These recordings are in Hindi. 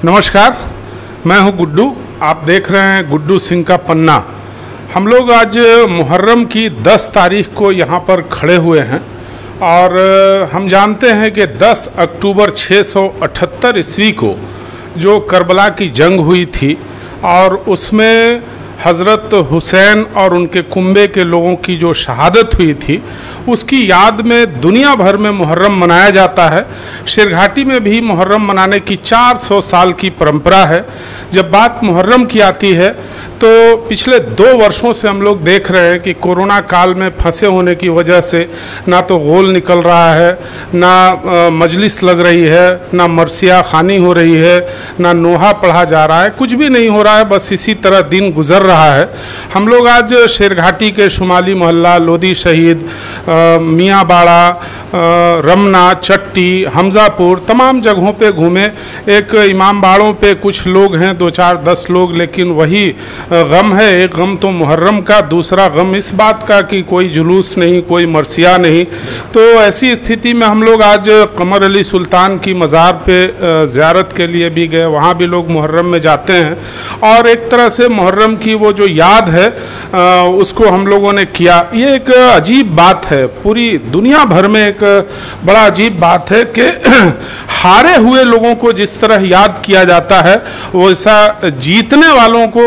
नमस्कार, मैं हूं गुड्डू। आप देख रहे हैं गुड्डू सिंह का पन्ना। हम लोग आज मुहर्रम की 10 तारीख को यहाँ पर खड़े हुए हैं और हम जानते हैं कि 10 अक्टूबर 678 ईस्वी को जो करबला की जंग हुई थी और उसमें हज़रत हुसैन और उनके कुंबे के लोगों की जो शहादत हुई थी, उसकी याद में दुनिया भर में मुहर्रम मनाया जाता है। शेरघाटी में भी मुहर्रम मनाने की 400 साल की परंपरा है। जब बात मुहर्रम की आती है तो पिछले 2 वर्षों से हम लोग देख रहे हैं कि कोरोना काल में फंसे होने की वजह से ना तो गोल निकल रहा है, ना मजलिस लग रही है, ना मरसिया खानी हो रही है, ना नोहा पढ़ा जा रहा है, कुछ भी नहीं हो रहा है। बस इसी तरह दिन गुजर रहा है। हम लोग आज शेरघाटी के शुमाली मोहल्ला, लोधी शहीद, मियाँ बाड़ा, रमना, चट्टी, हमजापुर, तमाम जगहों पे घूमे। एक इमाम बाड़ों पे कुछ लोग हैं, 2-4-10 लोग, लेकिन वही गम है। एक गम तो मुहर्रम का, दूसरा गम इस बात का कि कोई जुलूस नहीं, कोई मरसिया नहीं। तो ऐसी स्थिति में हम लोग आज कमर अली सुल्तान की मज़ार पे ज़ियारत के लिए भी गए। वहाँ भी लोग मुहर्रम में जाते हैं और एक तरह से मुहर्रम की वो जो याद है उसको हम लोगों ने किया। ये एक अजीब बात है, पूरी दुनिया भर में एक बड़ा अजीब बात है कि हारे हुए लोगों को जिस तरह याद किया जाता है वैसा जीतने वालों को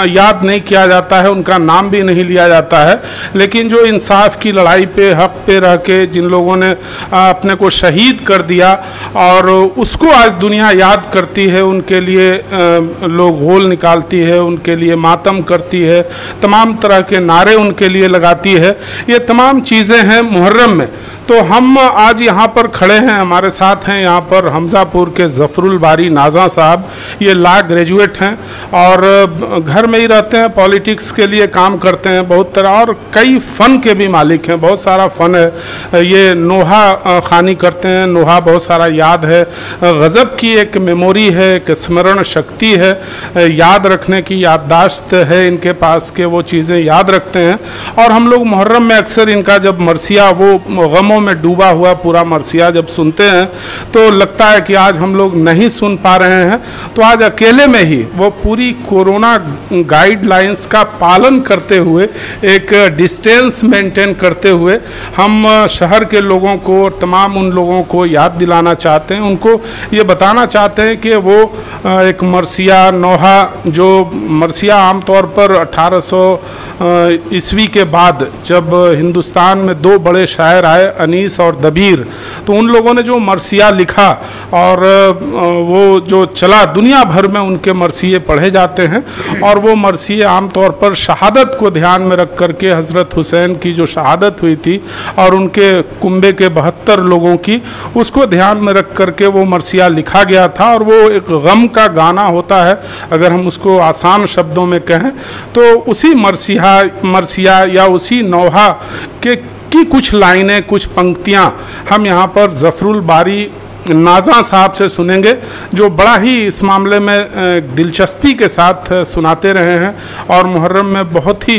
याद नहीं किया जाता है, उनका नाम भी नहीं लिया जाता है। लेकिन जो इंसाफ की लड़ाई पे, हक पे रह के जिन लोगों ने अपने को शहीद कर दिया और उसको आज दुनिया याद करती है, उनके लिए लोग गोल निकालती है, उनके लिए मातम करती है, तमाम तरह के नारे उनके लिए लगाती है। ये तमाम चीज़ें हैं मुहर्रम में। तो हम आज यहाँ पर खड़े हैं, हमारे साथ हैं यहाँ पर हमजापुर के ज़फ़रुल बारी नाज़ा साहब। ये लॉ ग्रेजुएट हैं और घर में ही रहते हैं, पॉलिटिक्स के लिए काम करते हैं, बहुत तरह और कई फ़न के भी मालिक हैं, बहुत सारा फ़न है। ये नोहा खानी करते हैं, नोहा बहुत सारा याद है, गज़ब की एक मेमोरी है, एक स्मरण शक्ति है, याद रखने की याददाश्त है इनके पास के वो चीज़ें याद रखते हैं। और हम लोग मुहर्रम में अक्सर इनका जब मरसिया, वो गमों में डूबा हुआ पूरा मरसिया जब सुनते हैं तो लगता है कि आज हम लोग नहीं सुन पा रहे हैं। तो आज अकेले में ही वो पूरी कोरोना गाइडलाइंस का पालन करते हुए, एक डिस्टेंस मेंटेन करते हुए हम शहर के लोगों को और तमाम उन लोगों को याद दिलाना चाहते हैं, उनको ये बताना चाहते हैं कि वो एक मरसिया, नोहा, जो मरसिया आमतौर पर 1800 ईस्वी के बाद जब हिंदुस्तान में 2 बड़े शायर आए, अनीस और दबीर, तो उन लोगों ने जो मरसिया लिखा और वो जो चला, दुनिया भर में उनके मरसिये पढ़े जाते हैं। और वो मरसिये आमतौर पर शहादत को ध्यान में रख करके, हज़रत हुसैन की जो शहादत हुई थी और उनके कुंबे के 72 लोगों की, उसको ध्यान में रख करके वो मरसिया लिखा गया था। और वो एक गम का गाना होता है, अगर हम उसको आसान शब्दों में कहें तो उसी मरसिया या उसी नौहा की कुछ लाइनें, कुछ पंक्तियां हम यहाँ पर ज़फ़रुल बारी नाज़ा साहब से सुनेंगे, जो बड़ा ही इस मामले में दिलचस्पी के साथ सुनाते रहे हैं और मुहर्रम में बहुत ही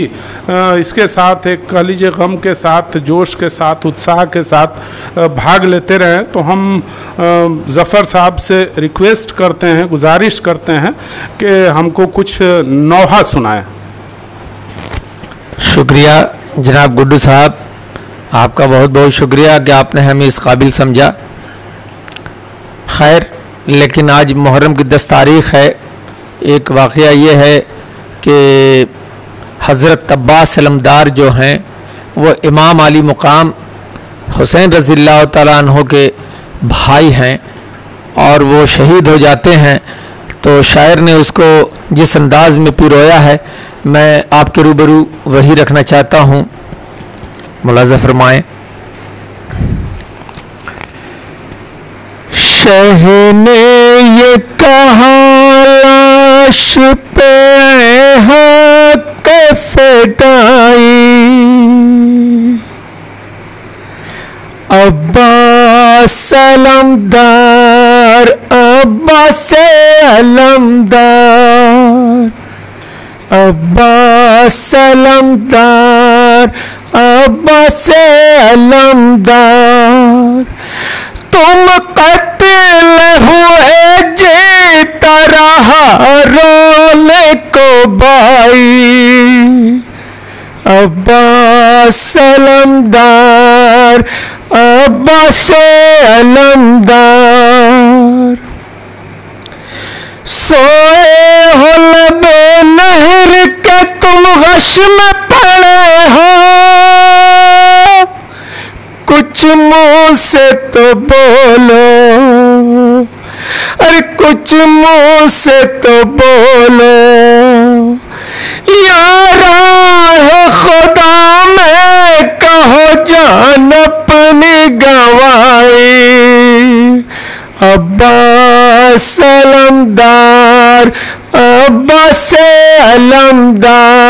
इसके साथ एक कह लीजिए गम के साथ, जोश के साथ, उत्साह के साथ भाग लेते रहे। तो हम ज़फ़र साहब से रिक्वेस्ट करते हैं, गुजारिश करते हैं कि हमको कुछ नौहा सुनाएं। शुक्रिया जनाब गुड्डू साहब, आपका बहुत बहुत शुक्रिया कि आपने हमें इस काबिल समझा। खैर, लेकिन आज मुहर्रम की 10 तारीख़ है। एक वाक़या ये है कि हज़रत अब्बास अलमदार जो हैं वो इमाम आली मुकाम हुसैन रज़ियल्लाहु तआला अन्हु के भाई हैं और वो शहीद हो जाते हैं। तो शायर ने उसको जिस अंदाज में पिरोया है, मैं आपके रूबरू वही रखना चाहता हूँ। मुलाज़ा फरमाएं। शह ने ये कहा लाश पे हक फ़िदाई, अब्बास अलमदार, अब्बास अलमदार, अब्बास अलमदार, अब्बास अलमदार, तुम कत्ल हुए जीता रोने को भाई अब्बास अलमदार, अब्बास अलमदार। सोए हो लबे नहर के तुम गश में पड़े हो, कुछ मुंह से तो बोलो, अरे कुछ मुंह से तो बोलो। यारा है खुदा में कहो जान अपनी गवाई, अब्बास अलमदार, अब्बास अलमदार,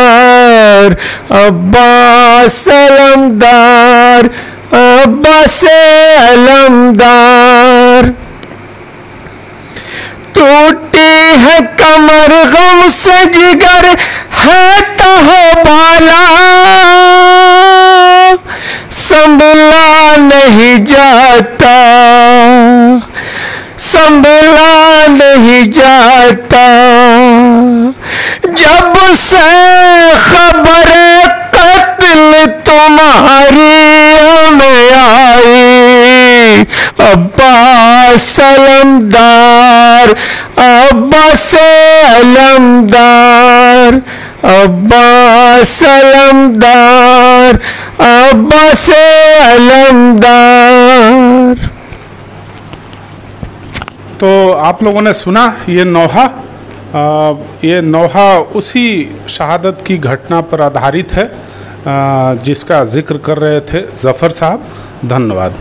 अब्बास अलमदार, अब्बास अलमदार। टूटी है कमर गम से जिगर है तहबाला, संभला नहीं जाता, संभला नहीं जाता। जब से खबर कत्ल तुम्हारी हमें आई, अब्बास अलमदार, अब्बास अलमदार, अब्बास अलमदार, अब्बास अलमदार। तो आप लोगों ने सुना ये नौहा उसी शहादत की घटना पर आधारित है जिसका जिक्र कर रहे थे ज़फ़र साहब। धन्यवाद।